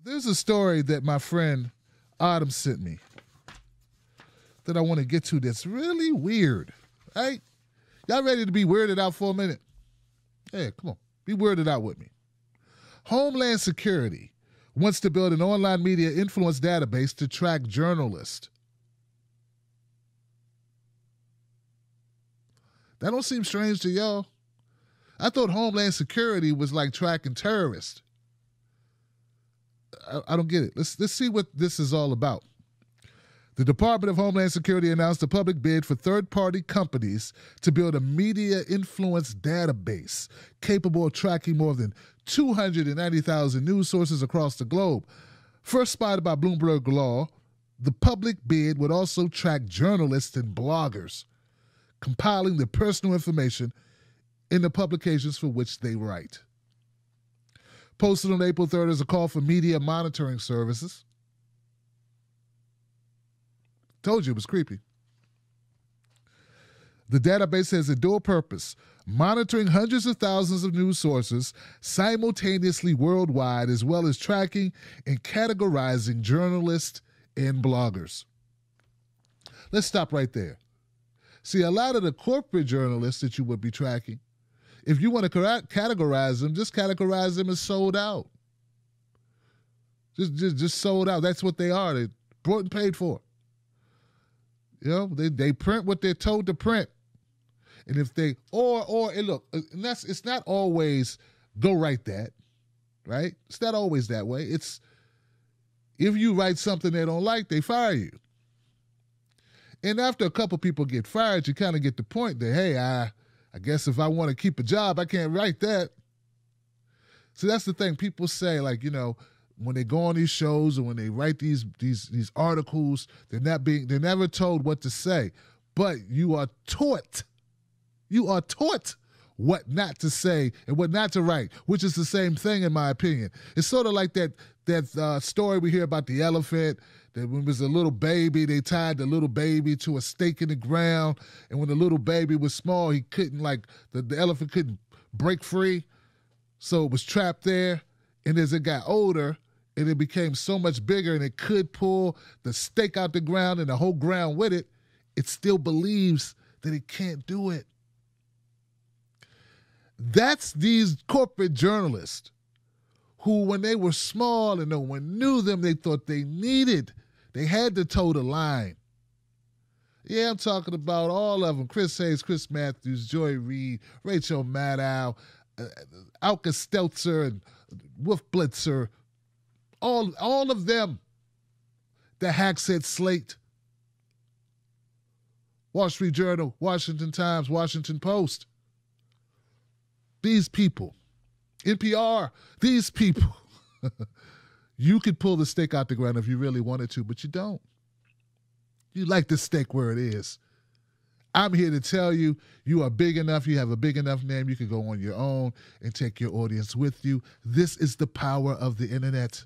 There's a story that my friend Autumn sent me that I want to get to that's really weird, right? Y'all ready to be weirded out for a minute? Yeah, come on. Be weirded out with me. Homeland Security wants to build an online media influence database to track journalists. That don't seem strange to y'all? I thought Homeland Security was like tracking terrorists. I don't get it. Let's see what this is all about. The Department of Homeland Security announced a public bid for third-party companies to build a media influence database capable of tracking more than 290,000 news sources across the globe. First spotted by Bloomberg Law, the public bid would also track journalists and bloggers, compiling their personal information in the publications for which they write. Posted on April 3rd is a call for media monitoring services. Told you it was creepy. The database has a dual purpose, monitoring hundreds of thousands of news sources simultaneously worldwide, as well as tracking and categorizing journalists and bloggers. Let's stop right there. See, a lot of the corporate journalists that you would be tracking, if you want to categorize them, just categorize them as sold out. Just sold out. That's what they are. They're bought and paid for. You know, they print what they're told to print. And if they, and look, and it's not always go write that, right? It's not always that way. It's if you write something they don't like, they fire you. And after a couple people get fired, you kind of get the point that, hey, I guess if I want to keep a job, I can't write that. So that's the thing. People say, like, you know, when they go on these shows or when they write these articles, they're never told what to say. But you are taught what not to say and what not to write, which is the same thing in my opinion. It's sort of like that story we hear about the elephant, that when it was a little baby, they tied the little baby to a stake in the ground, and when the little baby was small, he couldn't, like, the elephant couldn't break free, so it was trapped there. And as it got older, and it became so much bigger, and it could pull the stake out the ground and the whole ground with it, it still believes that it can't do it. That's these corporate journalists who, when they were small and no one knew them, they thought they had to toe the line. Yeah, I'm talking about all of them. Chris Hayes, Chris Matthews, Joy Reid, Rachel Maddow, Alka Stelzer, and Wolf Blitzer. All of them. The hacks at Slate, Wall Street Journal, Washington Times, Washington Post. These people, NPR, these people, you could pull the stake out the ground if you really wanted to, but you don't. You like the stake where it is. I'm here to tell you, you are big enough, you have a big enough name, you can go on your own and take your audience with you. This is the power of the internet.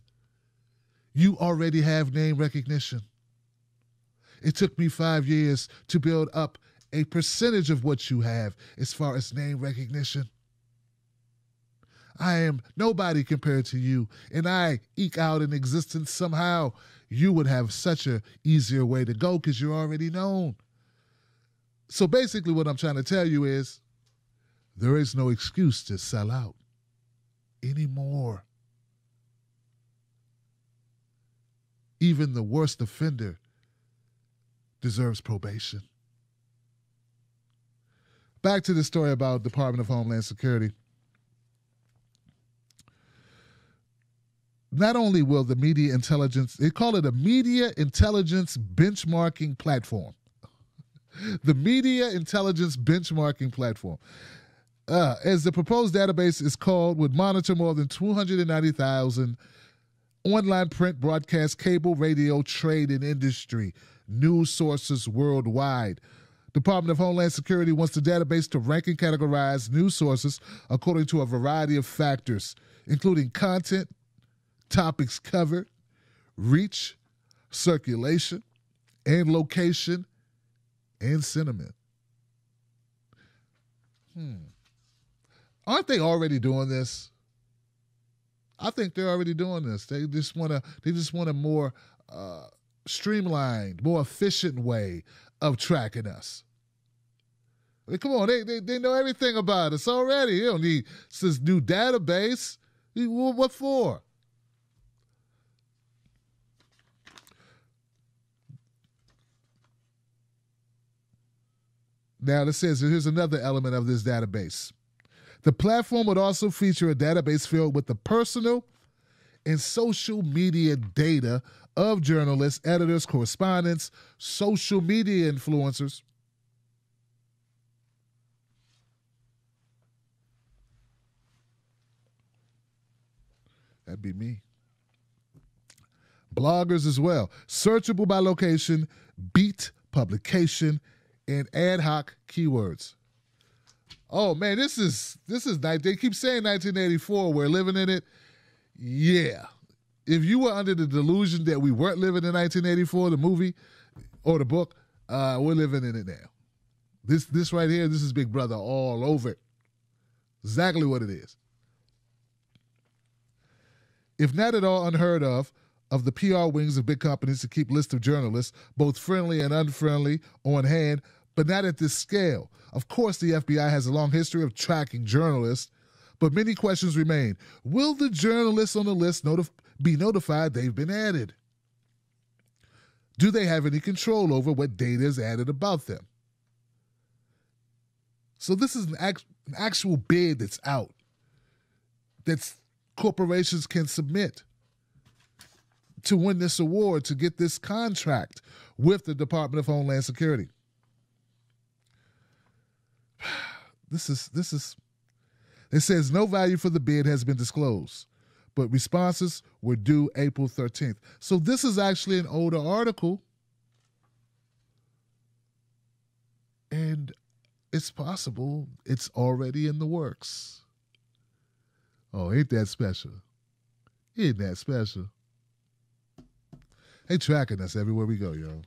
You already have name recognition. It took me 5 years to build up a percentage of what you have as far as name recognition. I am nobody compared to you, and I eke out an existence somehow. You would have such a easier way to go because you're already known. So basically what I'm trying to tell you is there is no excuse to sell out anymore. Even the worst offender deserves probation. Back to the story about Department of Homeland Security. Not only will the media intelligence, they call it a media intelligence benchmarking platform. The media intelligence benchmarking platform. As the proposed database is called, would monitor more than 290,000 online, print, broadcast, cable, radio, trade, and industry news sources worldwide. Department of Homeland Security wants the database to rank and categorize news sources according to a variety of factors, including content, topics covered, reach, circulation, and location, and sentiment. Aren't they already doing this? I think they're already doing this. They just want a more streamlined, more efficient way of tracking us. I mean, come on, they know everything about us already. You don't need this new database. What for? Now, it says here's another element of this database. The platform would also feature a database filled with the personal and social media data of journalists, editors, correspondents, social media influencers. That'd be me. Bloggers as well. Searchable by location, beat, publication, and ad hoc keywords. Oh man, this is nice. They keep saying 1984. We're living in it. Yeah. If you were under the delusion that we weren't living in 1984, the movie or the book, we're living in it now. This right here, this is Big Brother all over it. Exactly what it is. If not at all unheard of the PR wings of big companies to keep lists of journalists, both friendly and unfriendly, on hand, but not at this scale. Of course, the FBI has a long history of tracking journalists, but many questions remain. Will the journalists on the list be notified they've been added? Do they have any control over what data is added about them? So this is an actual bid that's out, that corporations can submit to win this award, to get this contract with the Department of Homeland Security. It says no value for the bid has been disclosed, but responses were due April 13th. So this is actually an older article, and it's possible it's already in the works. Oh, ain't that special? Ain't that special? They tracking us everywhere we go, y'all.